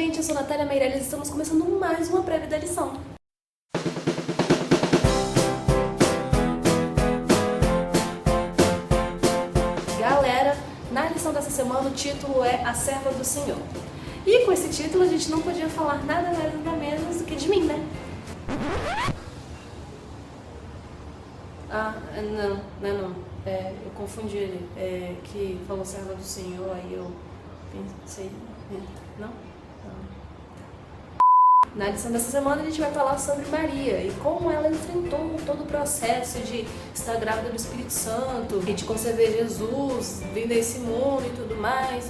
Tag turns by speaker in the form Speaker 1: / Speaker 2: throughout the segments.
Speaker 1: gente, eu sou Natália Meirelles e estamos começando mais uma prévia da lição. Galera, na lição dessa semana o título é A Serva do Senhor. E com esse título a gente não podia falar nada mais nada menos do que de mim, né? Não. Eu confundi ele. Que falou serva do Senhor, aí eu pensei. Não? Na lição dessa semana a gente vai falar sobre Maria e como ela enfrentou todo o processo de estar grávida do Espírito Santo e de conceber Jesus, vindo a esse mundo e tudo mais,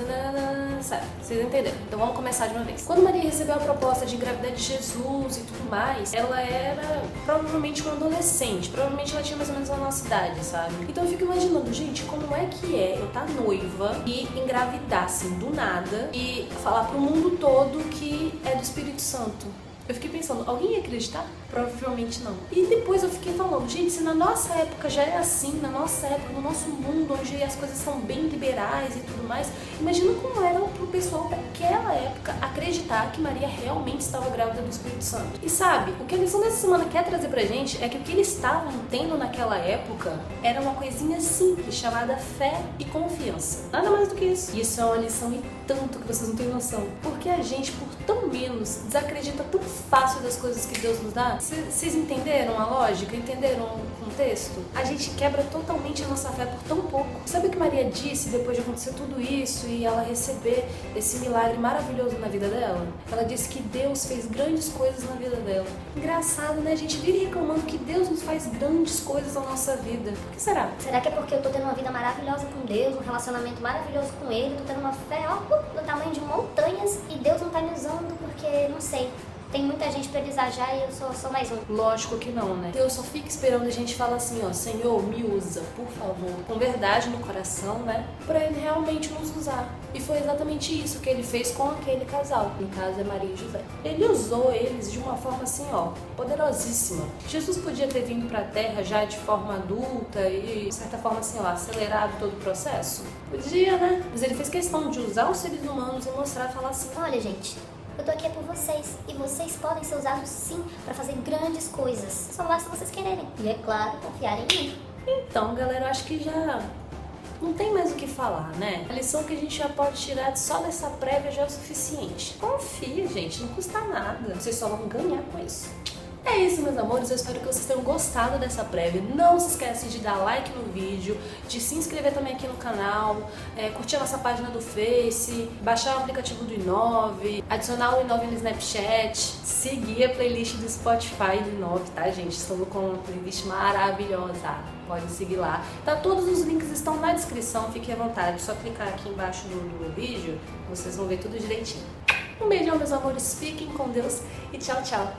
Speaker 1: sabe? Vocês entenderam? Então vamos começar de uma vez. Quando Maria recebeu a proposta de engravidar de Jesus e tudo mais, ela era provavelmente uma adolescente, provavelmente ela tinha mais ou menos a nossa idade, sabe? Então eu fico imaginando, gente, como é que eu estar noiva e engravidar assim do nada e falar pro mundo todo que é do Espírito Santo? Eu fiquei pensando, alguém ia acreditar? Provavelmente não. E depois eu fiquei falando, gente, se na nossa época já é assim, na nossa época, no nosso mundo, onde as coisas são bem liberais e tudo mais, imagina como era pro pessoal daquela época acreditar que Maria realmente estava grávida do Espírito Santo. E sabe, o que a lição dessa semana quer trazer pra gente é que o que eles estavam tendo naquela época era uma coisinha simples, chamada fé e confiança. Nada mais do que isso. E isso é uma lição e tanto que vocês não têm noção. Porque a gente, por tão menos, desacredita tão fácil das coisas que Deus nos dá. Vocês entenderam a lógica? Entenderam o contexto? A gente quebra totalmente a nossa fé por tão pouco. Sabe o que Maria disse depois de acontecer tudo isso e ela receber esse milagre maravilhoso na vida dela? Ela disse que Deus fez grandes coisas na vida dela. Engraçado, né? A gente vive reclamando que Deus nos faz grandes coisas na nossa vida. Por que será?
Speaker 2: Será que é porque eu tô tendo uma vida maravilhosa com Deus, um relacionamento maravilhoso com Ele, tô tendo uma fé, do tamanho de montanhas e Deus não tá me usando porque, não sei, tem muita gente pra elisar já e eu sou mais um.
Speaker 1: Lógico que não, né? Deus só fica esperando a gente falar assim, ó, Senhor, me usa, por favor, com verdade no coração, né? Pra Ele realmente nos usar. E foi exatamente isso que Ele fez com aquele casal. No caso é Maria e José. Ele usou eles de uma forma assim, ó, poderosíssima. Jesus podia ter vindo pra Terra já de forma adulta e, de certa forma assim, ó, acelerado todo o processo? Podia, né? Mas Ele fez questão de usar os seres humanos e mostrar, falar assim,
Speaker 2: olha, gente, eu tô aqui por vocês e vocês podem ser usados sim pra fazer grandes coisas. Só basta vocês quererem. E é claro, confiarem em mim.
Speaker 1: Então, galera, eu acho que já não tem mais o que falar, né? A lição que a gente já pode tirar só dessa prévia já é o suficiente. Confia, gente, não custa nada. Vocês só vão ganhar com isso. É isso, meus amores, eu espero que vocês tenham gostado dessa prévia. Não se esquece de dar like no vídeo, de se inscrever também aqui no canal, curtir a nossa página do Face, baixar o aplicativo do Inove, adicionar o Inove no Snapchat, seguir a playlist do Spotify do Inove, tá, gente? Estamos com uma playlist maravilhosa, pode seguir lá. Tá, todos os links estão na descrição, fiquem à vontade, só clicar aqui embaixo no vídeo, vocês vão ver tudo direitinho. Um beijão, meus amores, fiquem com Deus e tchau, tchau!